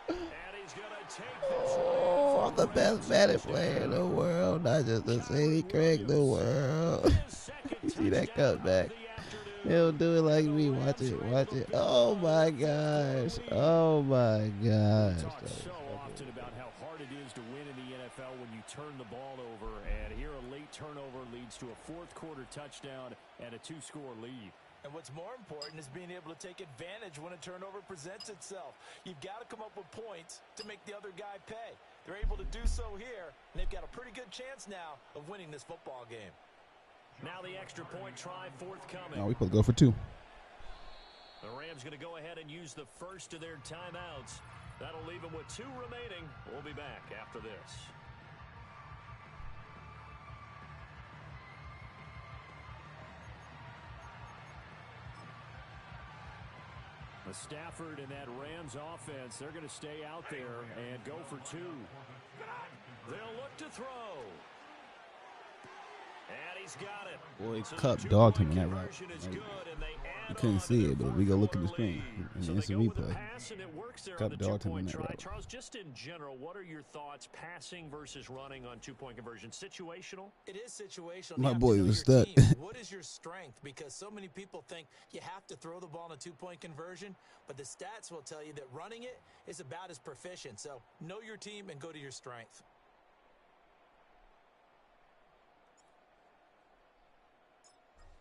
And he's going to take this I'm the best Madden player in the world, not just the city, Craig, the world. See that cutback? He'll do it like me. Watch it. Watch it. Oh my gosh. Oh my gosh. We talk so often about how hard it is to win in the NFL when you turn the ball over, and here a late turnover leads to a fourth quarter touchdown and a 2-score lead. And what's more important is being able to take advantage when a turnover presents itself. You've got to come up with points to make the other guy pay. They're able to do so here, and they've got a pretty good chance now of winning this football game. Now the extra point try forthcoming. Oh, we supposed to go for 2. The Rams going to go ahead and use the first of their timeouts. That'll leave them with 2 remaining. We'll be back after this. Stafford and that Rams offense, they're going to stay out there and go for 2. They'll look to throw. And he's got it. Boy, So Cup the dogged him in two-point that route. conversion is good, and they add You couldn't on see to it, their but we go look at the 4-4 screen. lead. And So it's a they go with the replay. pass, and it works there Cup on the dogged him in 2-point that try. route. Charles, just in general, what are your thoughts passing versus running on 2-point conversion? Situational? It is situational. My You have boy to know was your stuck. team. What is your strength? Because so many people think you have to throw the ball in a 2-point conversion, but the stats will tell you that running it is about as proficient. So know your team and go to your strength.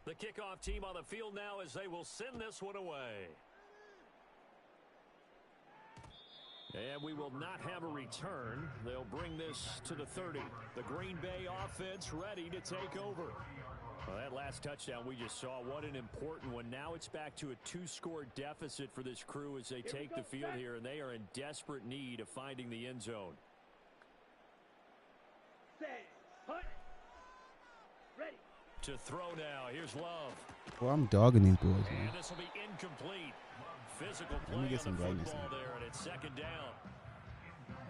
The kickoff team on the field now as they will send this one away. And we will not have a return. They'll bring this to the 30. The Green Bay offense ready to take over. Well, that last touchdown we just saw, what an important one. Now it's back to a 2-score deficit for this crew as they take the field here, and they are in desperate need of finding the end zone. Set. Hut. Ready. To throw now. Here's Love. Well, I'm dogging these boys, man. And this will be incomplete. Physical Let me play get on some the brightness football in. there, and it's second down.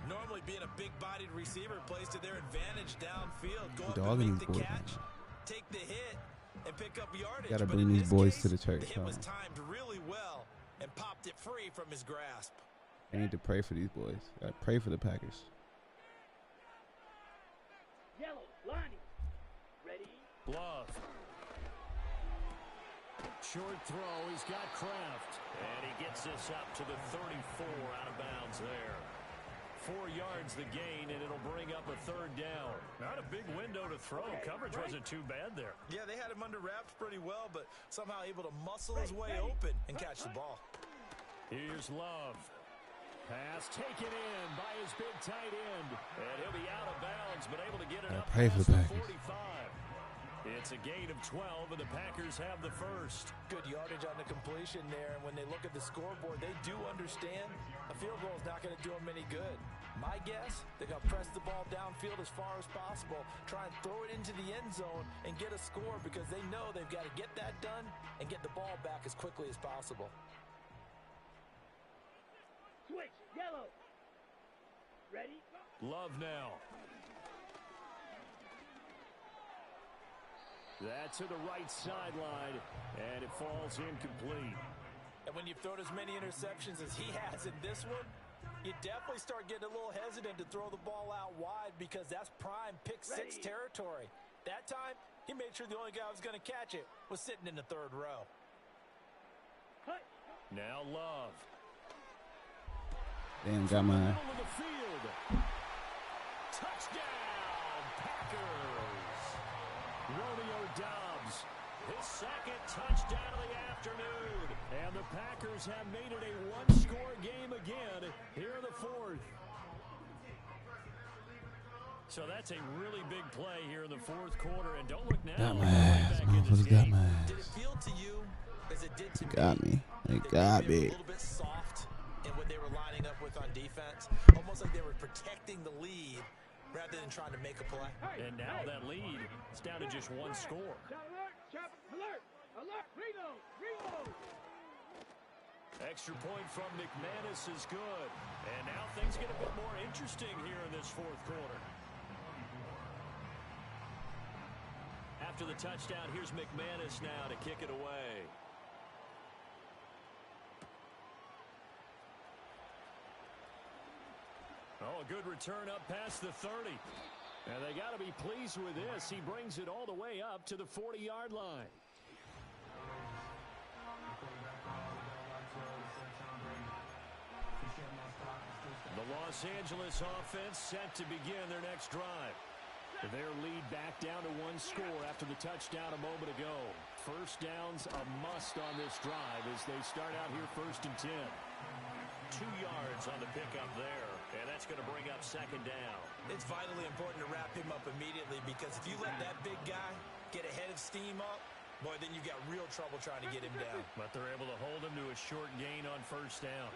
Normally being a big-bodied receiver plays to their advantage downfield. Go up Dogging and make these the boys, catch, man. take the hit, and pick up yardage. Gotta But bring in these this boys case, to the church, The hit was huh? timed really well and popped it free from his grasp. I need to pray for these boys. Gotta pray for the Packers. Yellow. Lonnie. Ready. Love. Short throw. He's got Kraft. And he gets this up to the 34 out of bounds there. 4 yards the gain, and it'll bring up a third down. Not a big window to throw. Coverage wasn't too bad there. Yeah, they had him under wraps pretty well, but somehow able to muscle his way open and catch the ball. Here's Love. Pass taken in by his big tight end. And he'll be out of bounds, but able to get it up pray for past the the Packers. 45. It's a gain of 12, and the Packers have the first. Good yardage on the completion there, and when they look at the scoreboard, they do understand a field goal is not going to do them any good. My guess, they're going to press the ball downfield as far as possible, try and throw it into the end zone and get a score because they know they've got to get that done and get the ball back as quickly as possible. Switch. Yellow. Ready. Love now. That's to the right sideline, and it falls incomplete. And when you've thrown as many interceptions as he has in this one, you definitely start getting a little hesitant to throw the ball out wide because that's prime pick-6 territory. That time, he made sure the only guy who was going to catch it was sitting in the third row. Hut. Now Love. Damn, got mine. Middle of the field. Touchdown, Packers. Romeo Doubs, his second touchdown of the afternoon. And the Packers have made it a one-score game again here in the fourth. So that's a really big play here in the fourth quarter. And don't look now. Got my ass. Motherfuckers got my Did it ass. feel to you as it did to Got me. They that got they were me. a little bit soft in what they were lining up with on defense? Almost like they were protecting the lead rather than trying to make a play. And now that lead is down to just one score. Shot alert. Shot alert. Alert. Reload. Reload. Extra point from McManus is good. And now things get a bit more interesting here in this fourth quarter. After the touchdown, here's McManus now to kick it away. Oh, a good return up past the 30. And they got to be pleased with this. He brings it all the way up to the 40-yard line. The Los Angeles offense set to begin their next drive. Their lead back down to 1 score after the touchdown a moment ago. First down's a must on this drive as they start out here 1st and 10. 2 yards on the pickup there, and that's going to bring up 2nd down. It's vitally important to wrap him up immediately because if you let that big guy get a head of steam up, boy, then you got real trouble trying to get him down. But they're able to hold him to a short gain on 1st down.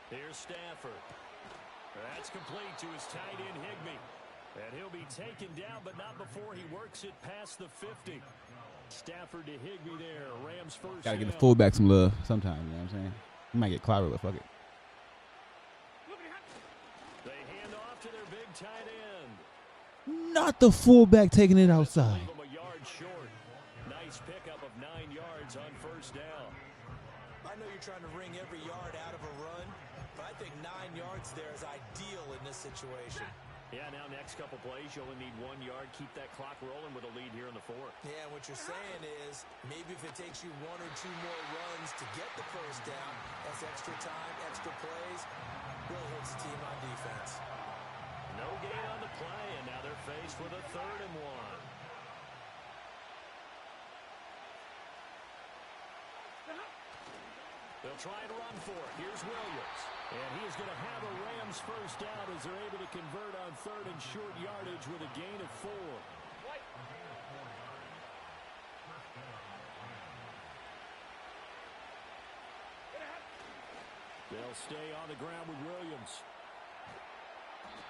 Here's Stafford. That's complete to his tight end, Higbee. And he'll be taken down, but not before he works it past the 50. Stafford to Higbee there. Rams first. Gotta get the fullback some love sometimes, you know what I'm saying? You might get clobbered, but fuck it. They hand off to their big tight end. Not the fullback taking it outside. Leave him a yard short. Nice pickup of 9 yards on 1st down. I know you're trying to wring every yard out of a run, but I think 9 yards there is ideal in this situation. Yeah, now next couple plays, you only need 1 yard. Keep that clock rolling with a lead here in the 4th. Yeah, what you're saying is maybe if it takes you 1 or 2 more runs to get the 1st down, that's extra time, extra plays, really hurts the team on defense. No gain on the play, and now they're faced with a 3rd and 1. They'll try and run for it. Here's Williams. And he is going to have a Rams 1st down as they're able to convert on 3rd and short yardage with a gain of 4. They'll stay on the ground with Williams.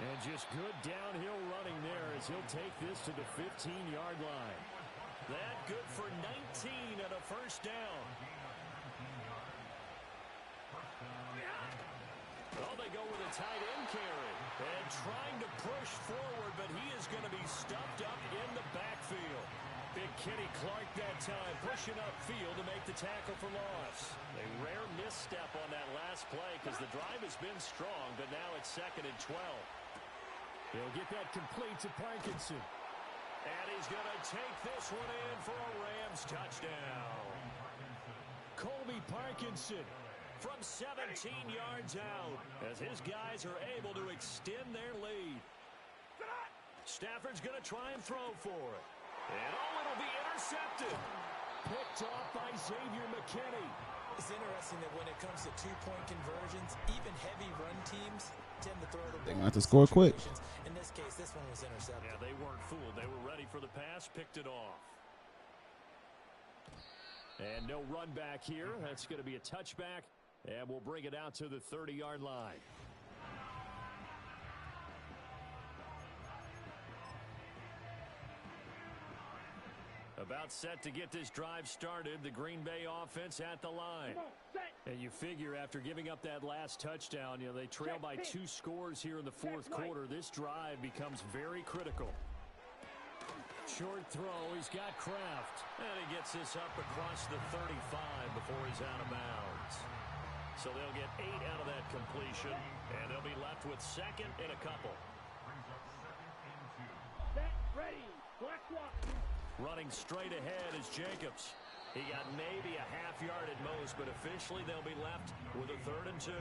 And just good downhill running there as he'll take this to the 15-yard line. That good for 19 and a 1st down. Oh, they go with a tight end carry. And trying to push forward, but he is going to be stuffed up in the backfield. Big Kenny Clark that time, pushing upfield to make the tackle for loss. A rare misstep on that last play because the drive has been strong, but now it's 2nd and 12. He'll get that complete to Parkinson. And he's going to take this one in for a Rams touchdown. Colby Parkinson from 17 yards out as his guys are able to extend their lead. Stafford's going to try and throw for it. And it'll be intercepted. Picked off by Xavier McKinney. It's interesting that when it comes to 2-point conversions, even heavy run teams tend to throw the ball. They're going to have to score quick. In this case, this one was intercepted. Yeah, they weren't fooled. They were ready for the pass, picked it off. And no run back here. That's going to be a touchback. And we'll bring it out to the 30-yard line. About set to get this drive started. The Green Bay offense at the line. And you figure after giving up that last touchdown, you know, they trail by 2 scores here in the 4th quarter. This drive becomes very critical. Short throw. He's got Kraft. And he gets this up across the 35 before he's out of bounds. So they'll get 8 out of that completion, and they'll be left with 2nd and a couple. Set, ready, black walk. Running straight ahead is Jacobs. He got maybe a half yard at most, but officially they'll be left with a 3rd and 2.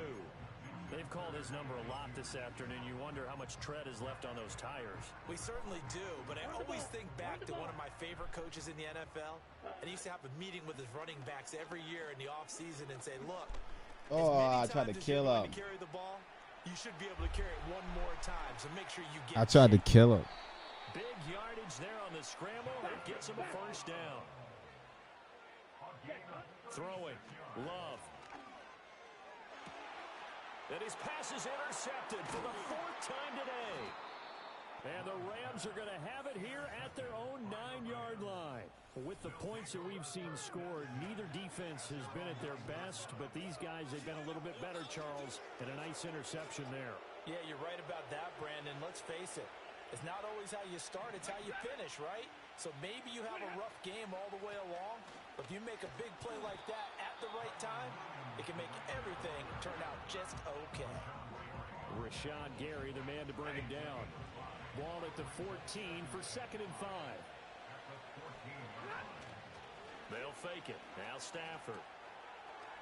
They've called his number a lot this afternoon. You wonder how much tread is left on those tires. We certainly do, but I always think back to one of my favorite coaches in the NFL, and he used to have a meeting with his running backs every year in the offseason and say, look, oh, I tried to kill him. Carry the ball, you should be able to carry it one more time, so make sure you get I tried to kill him. Big yardage there on the scramble. That gets him a 1st down. Throwing. Love. And his pass is intercepted for the 4th time today. And the Rams are going to have it here at their own 9-yard line. With the points that we've seen scored, neither defense has been at their best, but these guys have been a little bit better, Charles, and a nice interception there. Yeah, you're right about that, Brandon. Let's face it. It's not always how you start, it's how you finish, right? So maybe you have a rough game all the way along, but if you make a big play like that at the right time, it can make everything turn out just okay. Rashawn Gary, the man to bring him down. Ball at the 14 for 2nd and 5. They'll fake it. Now Stafford.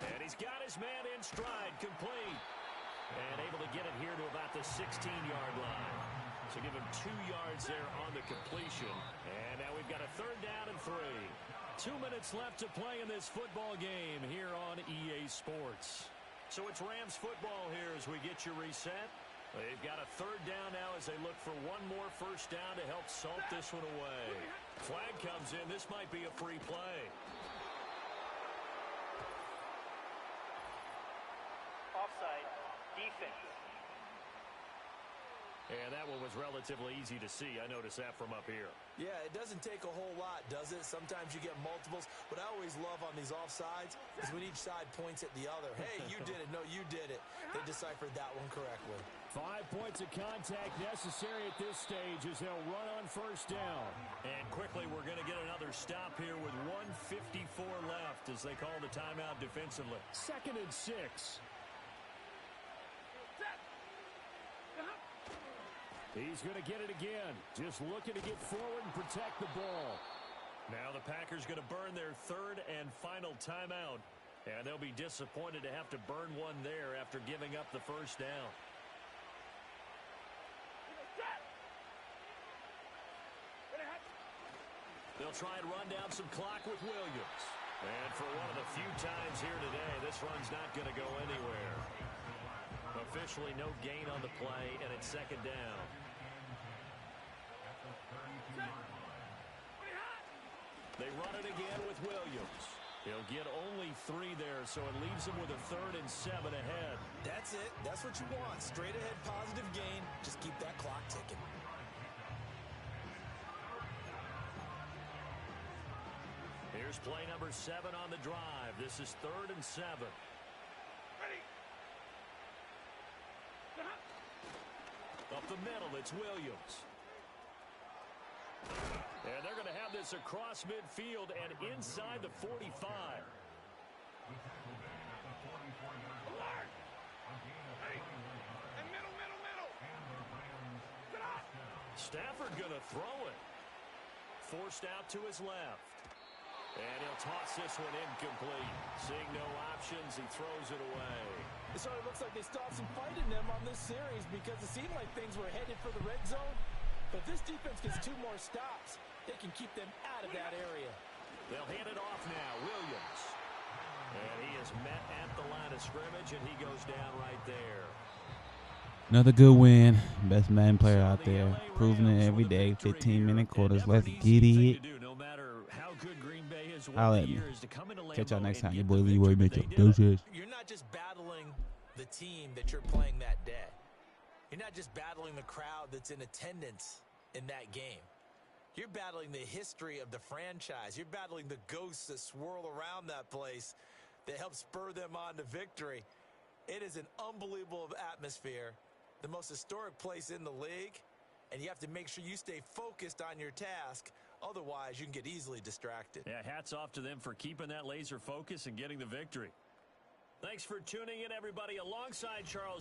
And he's got his man in stride, complete. And able to get it here to about the 16-yard line. So give him 2 yards there on the completion. And now we've got a 3rd down and 3. 2 minutes left to play in this football game here on EA Sports. So it's Rams football here as we get you reset. They've got a 3rd down now as they look for one more 1st down to help salt this one away. Flag comes in. This might be a free play. Offside. Defense. And that one was relatively easy to see. I noticed that from up here. Yeah, it doesn't take a whole lot, does it? Sometimes you get multiples. What I always love on these offsides is when each side points at the other. Hey, you did it. No, you did it. They deciphered that one correctly. 5 points of contact necessary at this stage as they'll run on 1st down. And quickly, we're going to get another stop here with 1:54 left as they call the timeout defensively. 2nd and 6. He's going to get it again. Just looking to get forward and protect the ball. Now the Packers going to burn their 3rd and final timeout. And they'll be disappointed to have to burn one there after giving up the 1st down. They'll try and run down some clock with Williams. And for one of the few times here today, this run's not going to go anywhere. Officially no gain on the play, and it's 2nd down. They run it again with Williams. He'll get only 3 there, so it leaves him with a 3rd and 7 ahead. That's it. That's what you want. Straight ahead positive gain. Just keep that clock ticking. Here's play number 7 on the drive. This is 3rd and 7. Ready. Up the middle, it's Williams. And they're going to have this across midfield and inside the 45. And middle. Stafford going to throw it. Forced out to his left. And he'll toss this one incomplete. Seeing no options, he throws it away. It sort of looks like they stopped some fight in them on this series because it seemed like things were headed for the red zone. But if this defense gets 2 more stops, they can keep them out of that area. They'll hand it off now. Williams. And he is met at the line of scrimmage, and he goes down right there. Another good win. Best Madden player out there. Proving it every day. 15-minute quarters. Let's get it. No matter how good Green Bay is, Holla at me. Catch y'all next time. Your boy Leroy Mitchell. Deuces. You're not just battling the team that you're playing that day. You're not just battling the crowd that's in attendance in that game. You're battling the history of the franchise. You're battling the ghosts that swirl around that place that help spur them on to victory. It is an unbelievable atmosphere, the most historic place in the league, and you have to make sure you stay focused on your task. Otherwise, you can get easily distracted. Yeah, hats off to them for keeping that laser focus and getting the victory. Thanks for tuning in, everybody, alongside Charles.